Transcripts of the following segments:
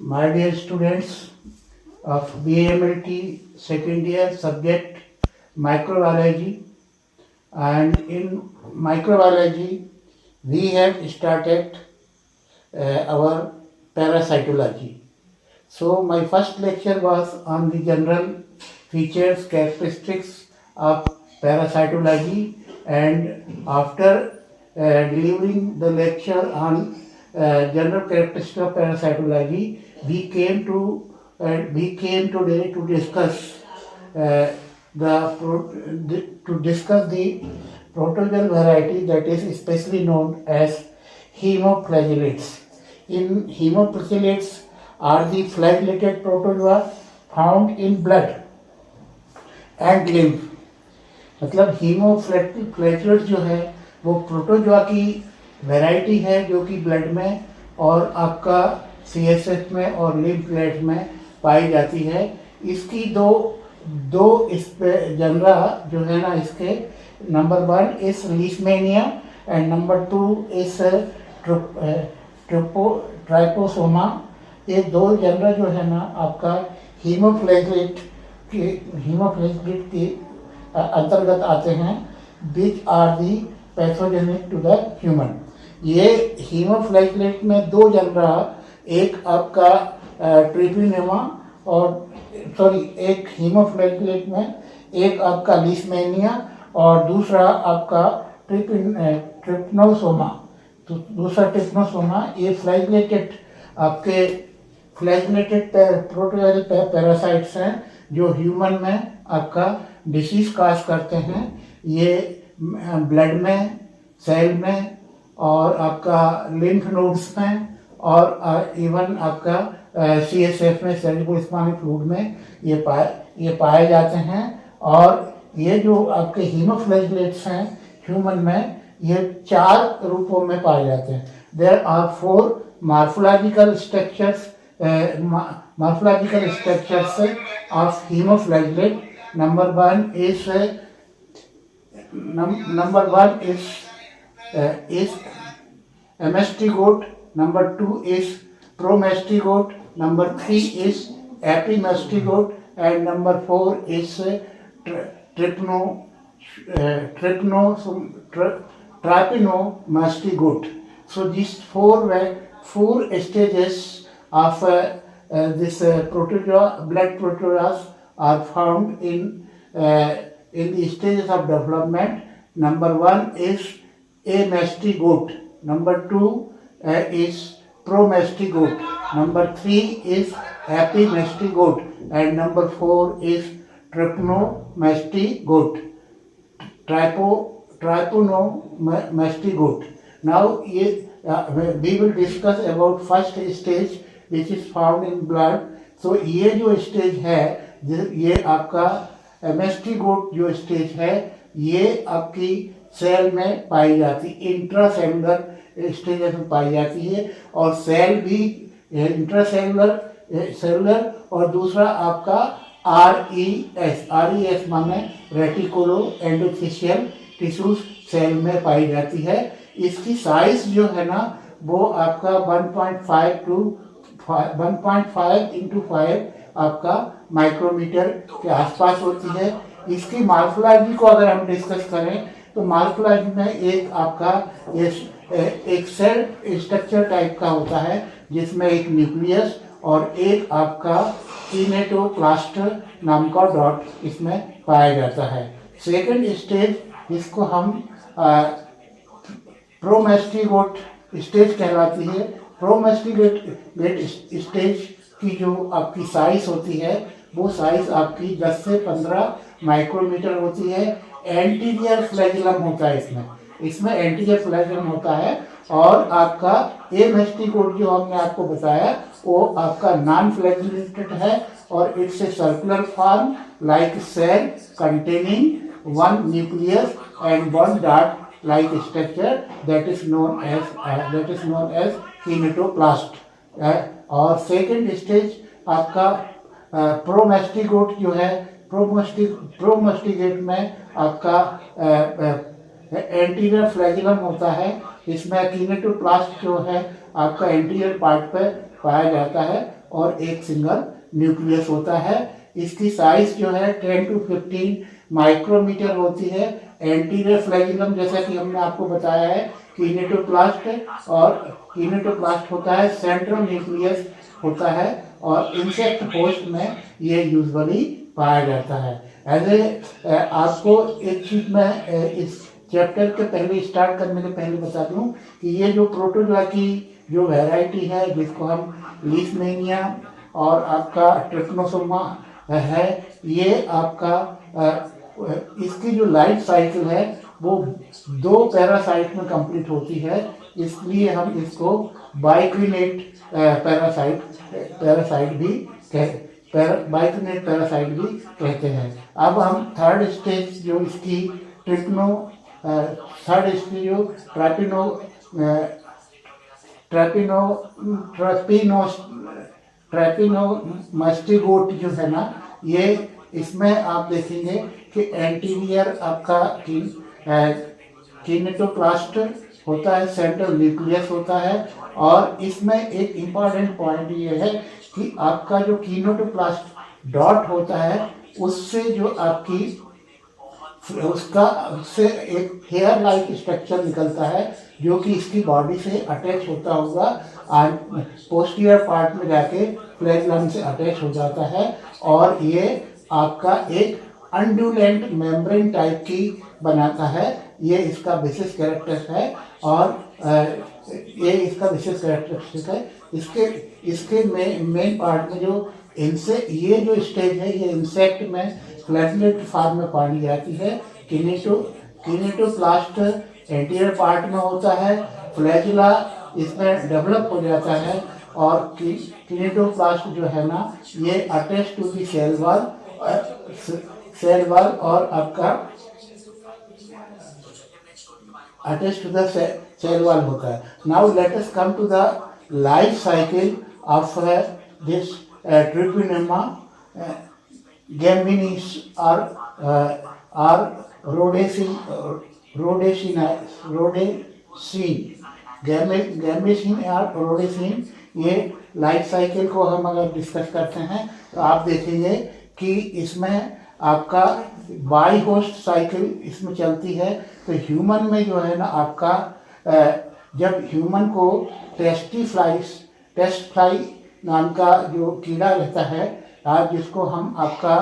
My dear students of BMLT second year subject microbiology, and in microbiology we have started our parasitology. So my first lecture was on the general features, characteristics of parasitology, and after delivering the lecture on general characteristics of parasitology, we came today to discuss uh, to discuss the protozoal variety that is especially known as hemoflagellates. In hemoflagellates are the flagellated protozoa found in blood and lymph. मतलब हीमोफ्लैगेलेट जो है वो protozoa की variety है जो कि blood में और आपका सीएसएफ में और लिम्फेट में पाई जाती है. इसकी दो दो इस पे जनरा जो है ना, इसके नंबर 1 इस लीशमेनिया एंड नंबर 2 इस ट्राइपोसोमा. ये दो जनरा जो है ना आपका हीमोफ्लैगेलेट के अंतर्गत आते हैं, which are the pathogenic to the human. ये हीमोफ्लैगेलेट में दो जनरा, एक आपका ट्रिपिनेमा और एक हीमोफ्लैगेलेट में एक आपका लीशमेनिया और दूसरा आपका ट्रिप्नोसोमा. तो दूसरा ट्रिप्नोसोमा ये फ्लैगेलेटेड आपके फ्लैगेलेटेड प्रोटोजोअल पैरासाइट्स हैं जो ह्यूमन में आपका डिसीज काज करते हैं. ये ब्लड में, सेल में और आपका लिम्फ नोड्स में और इवन आपका सीएसएफ में, सेरेब्रो स्पाइनल फ्लूइड में ये पाए जाते हैं. और ये जो आपके हीमोफ्लैगेलेट्स हैं ह्यूमन में, ये 4 रूपों में पाए जाते हैं. There are 4 morphological structures of hemoflagellate. Number one is amastigote. Number 2 is promastigote. Number 3 is epimastigote, and number 4 is trypanomastigote. So these four stages of this blood protozoas are found in the stages of development. Number 1 is amastigote. Number 2 is promastigote. Number 3 is epimastigote, and number 4 is trypanomastigote. Trypanomastigote. Now we will discuss about first stage which is found in blood. So ये जो stage है, ये आपका एमेस्टिगोट जो stage है, ये आपकी cell में पाई जाती, इंट्रासेलुलर स्टेज में पाई जाती है. और सेल भी सेलुलर और दूसरा आपका RES माने रेटिकुलो एंडोथेलियल टिश्यूज सेल में पाई जाती है. इसकी साइज जो है ना वो आपका 1.5 into 5 आपका माइक्रोमीटर के आसपास होती है. इसकी मॉर्फोलॉजी को अगर हम डिस्कस करें तो मॉर्फोलॉजी में एक आपका एक सेल स्ट्रक्चर टाइप का होता है जिसमें एक न्यूक्लियस और एक आपका किनेटोप्लास्ट नाम का डॉट इसमें पाया जाता है. सेकंड स्टेज इसको हम प्रोमेस्टिगोट स्टेज कहलाती है. प्रोमेस्टिगेट स्टेज की जो आपकी साइज होती है वो साइज आपकी 10 से 15 माइक्रोमीटर होती है. एंटीरियर फ्लैगेलम होता है इसमें एंटीरियर फ्लैगेलम होता है. और आपका एमेस्टिगोट जो हमने आपको बताया वो आपका नॉन फ्लैगेलेटेड है और it's a circular form like cell containing 1 nucleus and 1 dot like structure that is known as kinetoplast. और सेकेंड स्टेज आपका प्रोमेस्टिगोट जो है, प्रोमेस्टिगेट में आपका एंटीरियर फ्लैगेलम होता है. इसमें किनेटोप्लास्ट जो है आपका एंटीरियर पार्ट पे पाया जाता है और एक सिंगल न्यूक्लियस होता है। इसकी साइज जो है 10 to 15 माइक्रोमीटर होती है। एंटीरियर फ्लैजिलम जैसा कि हमने आपको बताया है किनेटोप्लास्ट, और किनेटोप्लास्ट होता है सेंट्रल न्यूक्लियस होता है, और इंसेक्ट होस्ट में ये यूजुअली पाया जाता है। ऐसे आपको एक चीज मैं इस चैप्टर के पहले स्टार्ट करने के पहले बता दूं कि ये जो प्रोटोजोआ की जो वैरायटी है जिसको हम लीशमैनिया और आपका ट्रिपनोसोमा है, ये आपका इसकी जो लाइफ साइकिल है वो 2 पैरासाइट में कंप्लीट होती है, इसलिए हम इसको बाइक्विनेट पैरासाइट भी कहते हैं। अब हम थर्ड स्टेज जो इसकी थर्ड स्टेज जो ट्रैपिनोमास्टिगोट जो है ना, ये इसमें आप देखेंगे कि एंटीरियर आपका किनेटोप्लास्ट होता है, सेंट्रल न्यूक्लियस होता है, और इसमें एक इम्पॉर्टेंट पॉइंट ये है कि आपका जो किनेटोप्लास्ट डॉट होता है उससे जो आपकी उससे एक हेयर लाइक स्ट्रक्चर निकलता है जो कि इसकी बॉडी से अटैच होता होगा, पोस्टीरियर पार्ट में जाके फ्लैजिलम से अटैच हो जाता है, और ये आपका एक अंडुलेंट मेम्ब्रेन टाइप की बनाता है। ये इसका विशेष कैरेक्टर है, और ये इसका विशेष कैरेक्टरिस्टिक है। इसके मेन पार्ट में जो ये जो स्टेज है ये इंसेक्ट में फ्लैगेलेट फॉर्म में पाई जाती है। किनेटोप्लास्ट एंटीरियर पार्ट में होता है, फ्लैजिला इसमें डेवलप हो जाता है, और किनेटोप्लास्ट जो है ना ये attach to the cell wall और आपका attach to the cell wall होता है। Now let us come to the life cycle of this trypanosoma gambiense और रोडेसिन और रोडेसिन। ये लाइफ साइकिल को हम अगर डिस्कस करते हैं तो आप देखेंगे कि इसमें आपका बाई होस्ट साइकिल इसमें चलती है। तो ह्यूमन में जो है ना आपका जब ह्यूमन को टेस्ट फ्लाई नाम का जो कीड़ा रहता है, जिसको हम आपका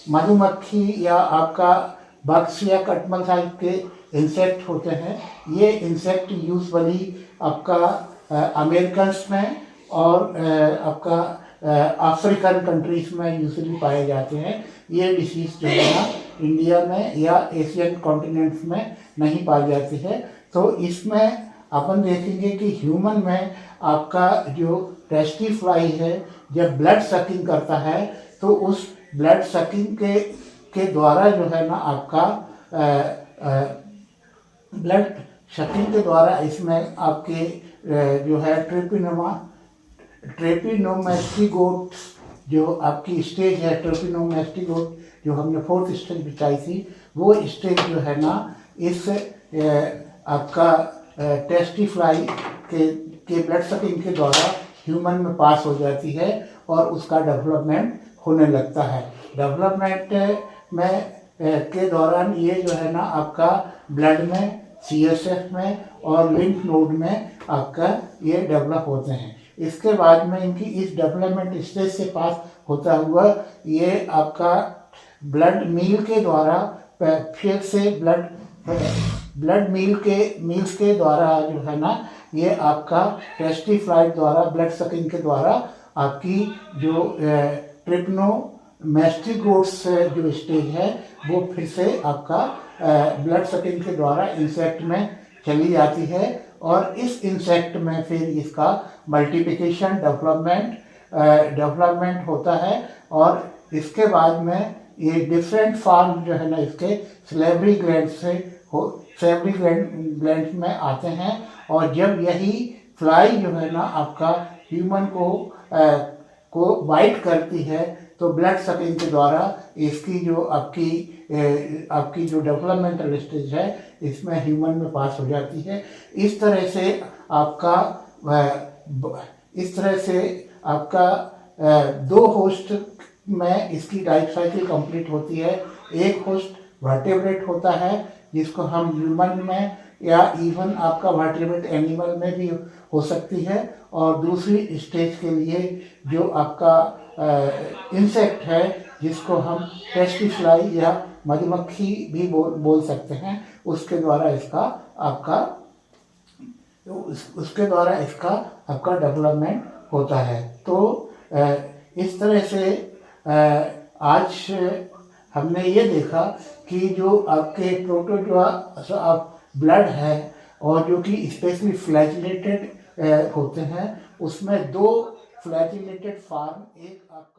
मधुमक्खी या आपका बग्स या कटमल टाइप के इंसेक्ट होते हैं, ये इंसेक्ट यूजुअली आपका अमेरिकन्स में और आपका अफ्रीकन कंट्रीज में यूजुअली पाए जाते हैं। ये डिसीज जो है ना इंडिया में या एशियन कॉन्टिनेंट्स में नहीं पाई जाती है। तो इसमें अपन देखेंगे कि ह्यूमन में आपका जो टेस्टिफ्लाई है जब ब्लड सकिंग करता है तो उस ब्लड सकिंग के द्वारा जो है ना आपका ब्लड सकिंग के द्वारा इसमें आपके जो है ट्रेपिनोमास्टिगोट जो आपकी स्टेज है, ट्रेपिनोमास्टिगोट जो हमने 4th स्टेज बिताई थी, वो स्टेज जो है ना इस आपका टेस्टिफ्लाई के ब्लड सकिंग के द्वारा ह्यूमन में पास हो जाती है और उसका डेवलपमेंट होने लगता है। डेवलपमेंट में के दौरान ये जो है ना आपका ब्लड में, CSF में और लिम्फ नोड में आपका ये डेवलप होते हैं। इसके बाद में इनकी इस डेवलपमेंट स्टेज से पास होता हुआ ये आपका ब्लड मील के द्वारा फिर से ब्लड मील्स के द्वारा जो है ना ये आपका टेस्टिफ्लाई द्वारा ब्लड सकिंग के द्वारा आपकी जो ट्रिपनोमास्टिगोट्स जो स्टेज है वो फिर से आपका ब्लड सकिंग के द्वारा इंसेक्ट में चली जाती है, और इस इंसेक्ट में फिर इसका मल्टीप्लिकेशन डेवलपमेंट होता है, और इसके बाद में ये डिफरेंट फॉर्म जो है ना इसके सैलिवरी ग्लैंड में आते हैं। और जब यही फ्लाई जो है ना आपका ह्यूमन को बाइट करती है तो ब्लड सकिंग के द्वारा इसकी जो आपकी जो डेवलपमेंटल स्टेज है इसमें ह्यूमन में पास हो जाती है। इस तरह से आपका 2 होस्ट में इसकी लाइफ साइकिल कंप्लीट होती है। एक होस्ट वर्टेब्रेट होता है जिसको हम ह्यूमन में या इवन आपका वर्टेब्रेट एनिमल में भी हो सकती है, और दूसरी स्टेज के लिए जो आपका इंसेक्ट है जिसको हम टेस्टिफ्लाई या मधुमक्खी भी बोल सकते हैं, उसके द्वारा आपका डेवलपमेंट होता है। तो इस तरह से आज हमने ये देखा कि जो आपके प्रोटोजोआ ब्लड है और जो कि स्पेशली फ्लैजिलेटेड होते हैं, उसमें 2 फ्लैजिलेटेड फॉर्म, एक आपका